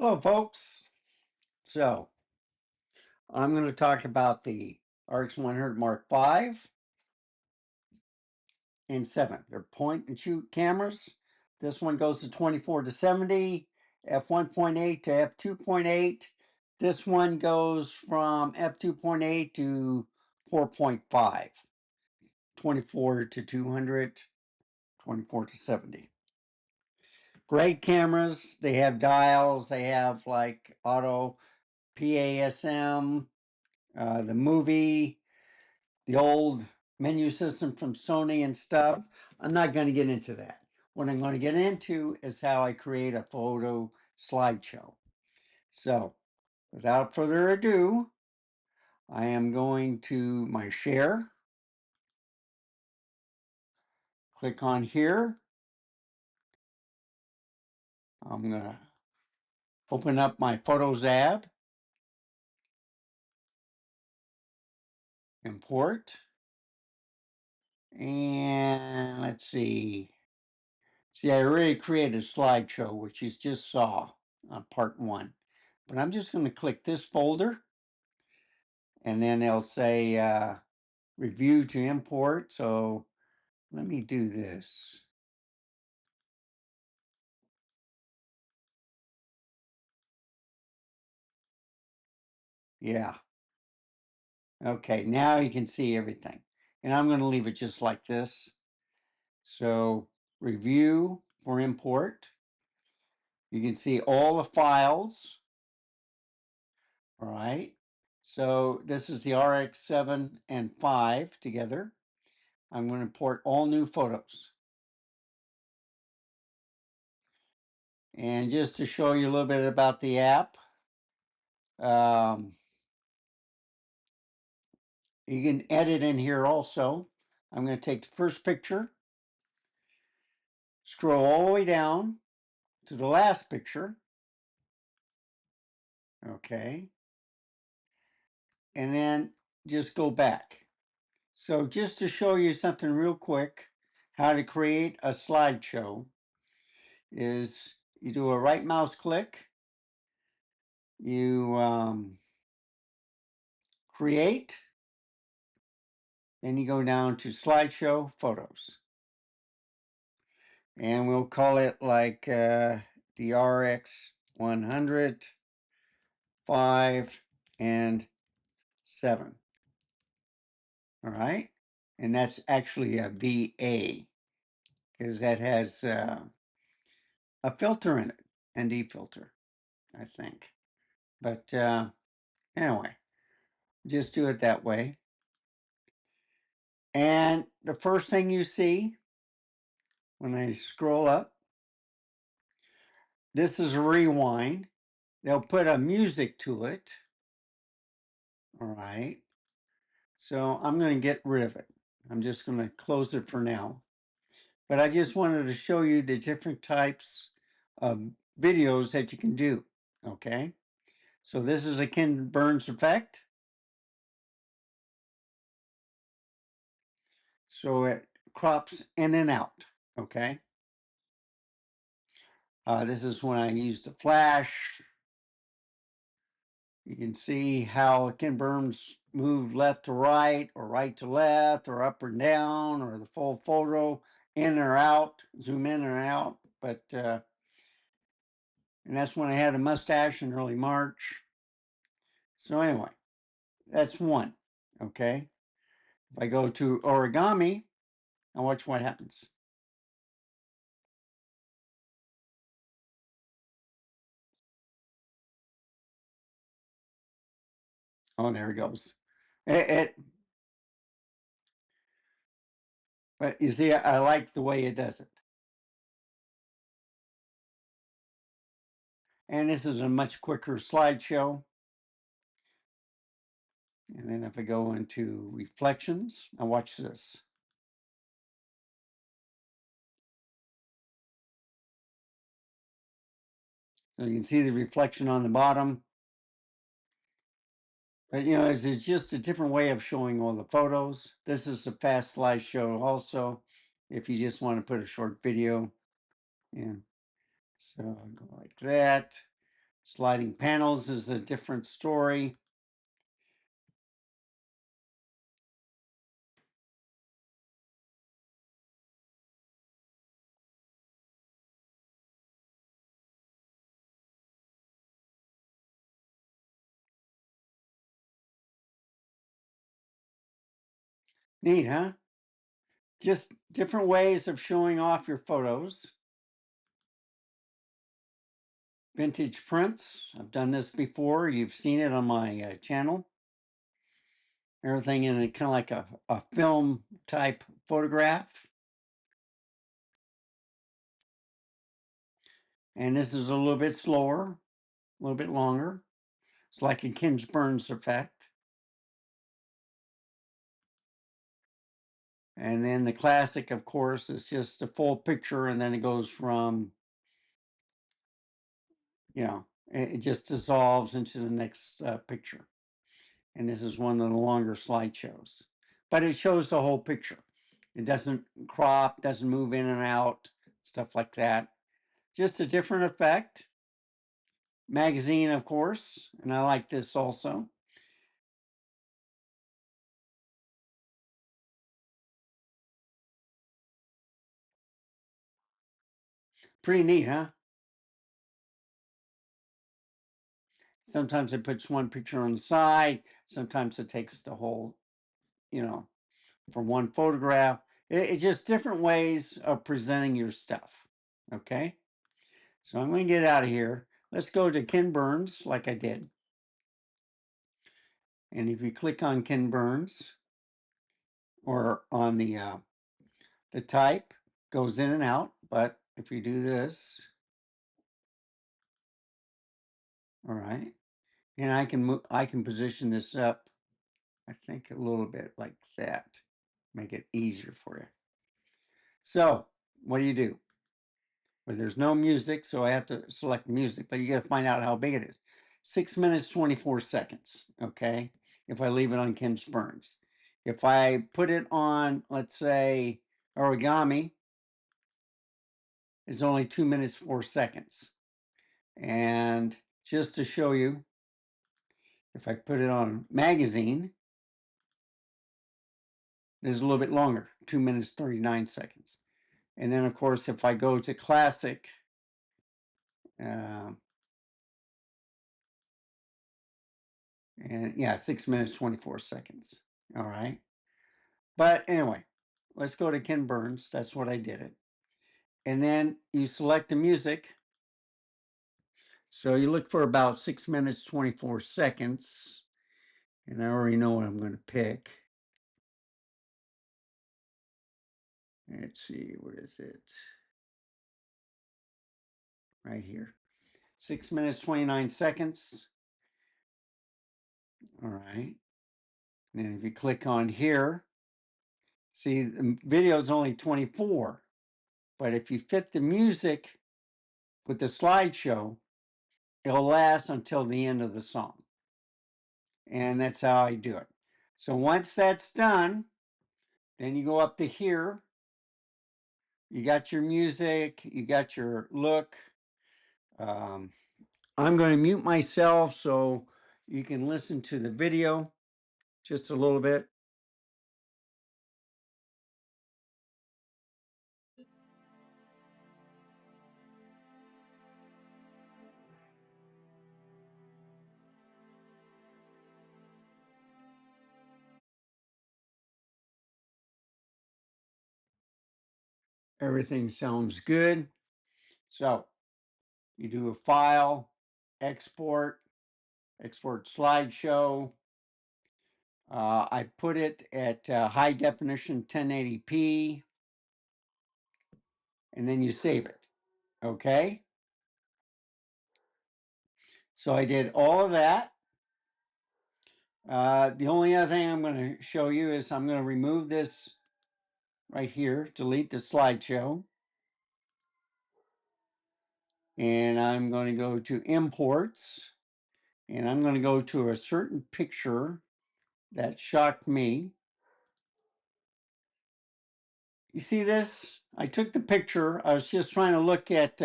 Hello, folks. So I'm going to talk about the RX100 Mark V and 7. They're point and shoot cameras. This one goes to 24 to 70, f1.8 to f2.8. This one goes from f2.8 to 4.5, 24 to 200, 24 to 70. Great cameras. They have dials. They have like auto PASM, the movie, the old menu system from Sony and stuff. I'm not going to get into that. What I'm going to get into is how I create a photo slideshow. So without further ado, I am going to my share. Click on here. I'm going to open up my Photos app. Import. And let's see. See, I already created a slideshow, which you just saw on part 1. But I'm just going to click this folder, and then they'll say review to import. So let me do this. Yeah. Okay, now you can see everything. And I'm going to leave it just like this. So review for import. You can see all the files. All right. So this is the RX7 and 5 together. I'm going to import all new photos. And just to show you a little bit about the app, you can edit in here also. I'm going to take the first picture, scroll all the way down to the last picture. Okay. And then just go back. So just to show you something real quick, how to create a slideshow is you do a right mouse click, you create, then you go down to slideshow photos. And we'll call it like the RX100, 5, and 7. All right. And that's actually a VA because that has a filter in it, ND filter, I think. But anyway, just do it that way. And the first thing you see when I scroll up, this is a rewind. They'll put a music to it. All right. So I'm going to get rid of it. I'm just going to close it for now. But I just wanted to show you the different types of videos that you can do. Okay. So this is a Ken Burns effect. So it crops in and out. Okay. This is when I use the flash. You can see how Ken Burns moved left to right or right to left or up or down or the full photo in or out, zoom in or out. But, and that's when I had a mustache in early March. So anyway, that's one, okay? If I go to origami, and watch what happens. Oh, there it goes. But you see, I like the way it does it. And this is a much quicker slideshow. And then if I go into reflections, now watch this. So you can see the reflection on the bottom. But you know, it's just a different way of showing all the photos. This is a fast slideshow also, if you just want to put a short video in. So I'll go like that. Sliding panels is a different story. Neat, huh? Just different ways of showing off your photos. Vintage prints. I've done this before. You've seen it on my channel. Everything in it, kind of like a film type photograph. And this is a little bit slower, a little bit longer. It's like a Ken Burns effect. And then the classic, of course, is just a full picture, and then it goes from, it just dissolves into the next picture. And this is one of the longer slideshows. But it shows the whole picture. It doesn't crop, doesn't move in and out, stuff like that. Just a different effect. Magazine, of course, and I like this also. Pretty neat, huh? Sometimes it puts one picture on the side. Sometimes it takes the whole, from one photograph. It's just different ways of presenting your stuff. Okay. So I'm going to get out of here. Let's go to Ken Burns like I did. And if you click on Ken Burns or on the type, goes in and out. But if you do this, all right, and I can position this up, I think a little bit like that, make it easier for you. So what do? Well, there's no music, so I have to select music, but you got to find out how big it is. 6 minutes, 24 seconds, okay? If I leave it on Ken Burns. If I put it on, let's say, origami, it's only 2 minutes, 4 seconds. And just to show you, if I put it on magazine, it's a little bit longer, 2 minutes, 39 seconds. And then, of course, if I go to classic, and yeah, 6 minutes, 24 seconds. All right. But anyway, let's go to Ken Burns. That's what I did it. And then you select the music. So you look for about 6 minutes, 24 seconds. And I already know what I'm going to pick. Let's see, what is it? Right here. 6 minutes, 29 seconds. All right. And then if you click on here, see, the video is only 24. But if you fit the music with the slideshow, it'll last until the end of the song. And that's how I do it. So once that's done, then you go up to here. You got your music, you got your look. I'm going to mute myself so you can listen to the video just a little bit. Everything sounds good. So you do a file, export slideshow. I put it at high definition 1080p, and then you save it. Okay. So I did all of that. The only other thing I'm going to show you is I'm going to remove this right here, delete the slideshow. And I'm going to go to imports, and I'm going to go to a certain picture that shocked me. You see this? I took the picture. I was just trying to look at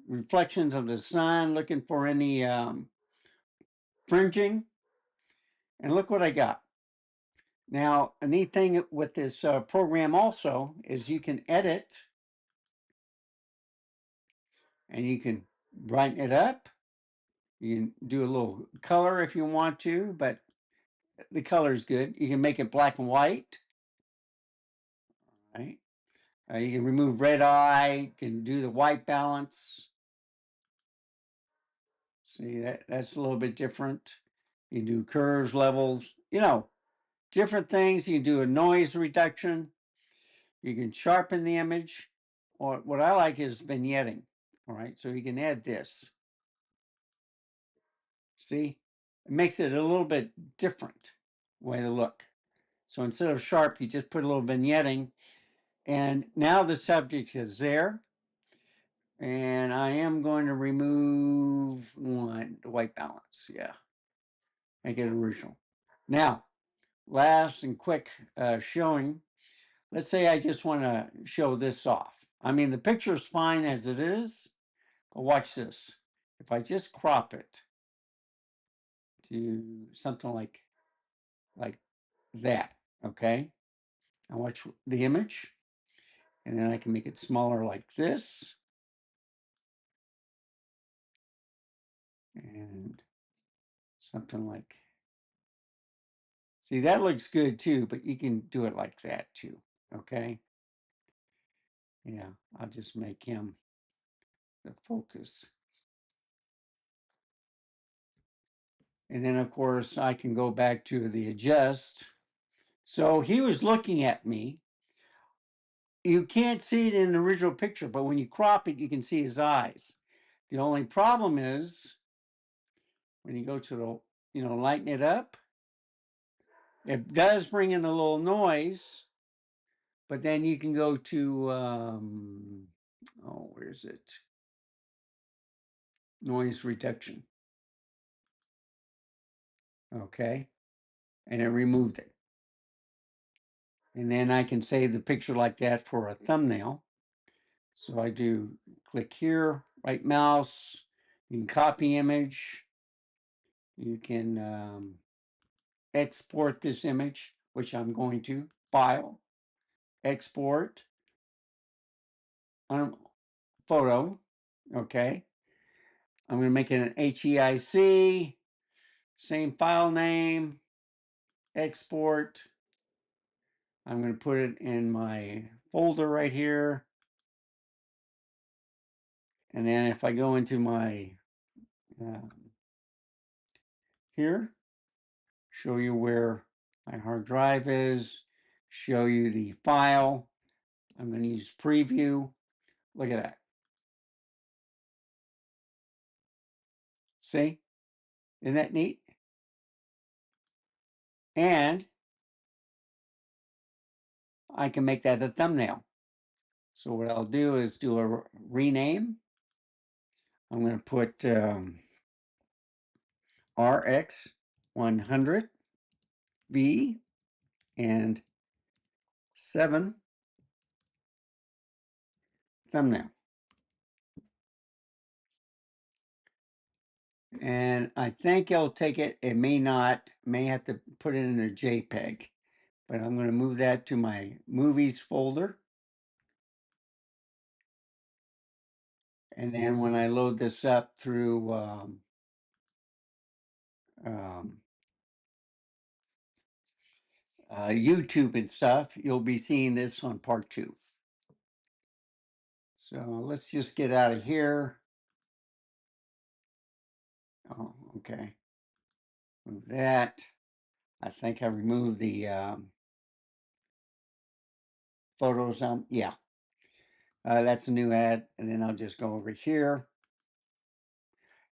reflections of the sun, looking for any fringing. And look what I got. Now, a neat thing with this program also is you can edit and you can brighten it up. You can do a little color if you want to, but the color is good. You can make it black and white, right? You can remove red eye, you can do the white balance. See, that's a little bit different. You can do curves, levels, different things. You can do a noise reduction. You can sharpen the image. Or what I like is vignetting. All right, so you can add this. See, it makes it a little bit different way to look. So instead of sharp, you just put a little vignetting. And now the subject is there. And I am going to remove the white balance. Yeah, make it original. Now, last and quick showing. Let's say I just want to show this off. I mean, the picture is fine as it is, but watch this. If I just crop it to something like that, okay? I watch the image, and then I can make it smaller like this. And something like, see, that looks good too, but you can do it like that too, okay? Yeah, I'll just make him the focus. And then, of course, I can go back to the adjust. So he was looking at me. You can't see it in the original picture, but when you crop it, you can see his eyes. The only problem is when you go to the, lighten it up, it does bring in a little noise, but then you can go to, where is it? Noise reduction. Okay. And it removed it. And then I can save the picture like that for a thumbnail. So I do click here, right mouse, you can copy image, you can export this image, which I'm going to, file, export, photo, okay. I'm going to make it an HEIC, same file name, export. I'm going to put it in my folder right here. And then if I go into my, here, show you where my hard drive is, show you the file. I'm going to use preview. Look at that. See? Isn't that neat? And I can make that a thumbnail. So what I'll do is do a rename. I'm going to put RX100 V and 7 thumbnail. And I think it'll take it. It may not, may have to put it in a JPEG, but I'm going to move that to my movies folder. And then when I load this up through YouTube and stuff, you'll be seeing this on part 2. So let's just get out of here. Oh, okay. Move that. I think I removed the photos. Yeah. That's a new ad. And then I'll just go over here.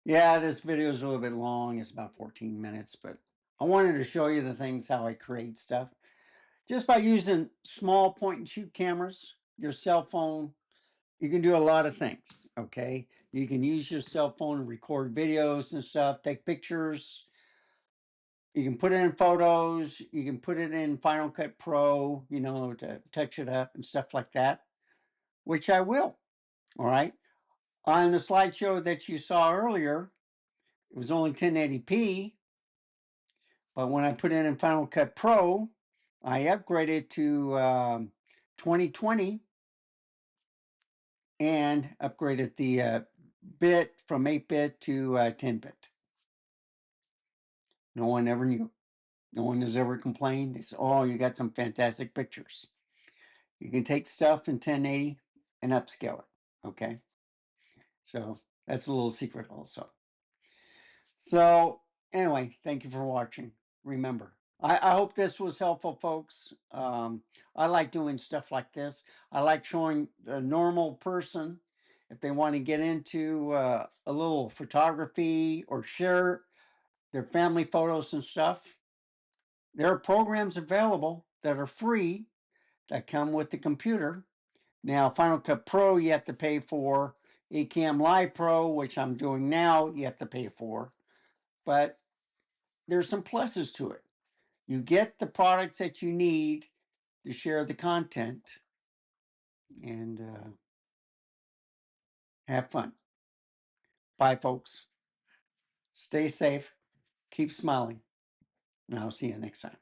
Yeah, this video is a little bit long. It's about 14 minutes, but I wanted to show you the things, how I create stuff. Just by using small point and shoot cameras, your cell phone, you can do a lot of things, okay? You can use your cell phone to record videos and stuff, take pictures. You can put it in photos. You can put it in Final Cut Pro, to touch it up and stuff like that, which I will, all right? On the slideshow that you saw earlier, it was only 1080p, but when I put it in Final Cut Pro, I upgraded to 2020 and upgraded the bit from 8-bit to 10-bit. No one ever knew. No one has ever complained. They said, oh, you got some fantastic pictures. You can take stuff in 1080 and upscale it, okay? So that's a little secret also. So anyway, thank you for watching. Remember, I hope this was helpful, folks. I like doing stuff like this. I like showing a normal person, if they want to get into a little photography or share their family photos and stuff. There are programs available that are free that come with the computer. Now, Final Cut Pro, you have to pay for. Ecamm Live Pro, which I'm doing now, you have to pay for. But there's some pluses to it. You get the products that you need to share the content and have fun. Bye, folks. Stay safe. Keep smiling. And I'll see you next time.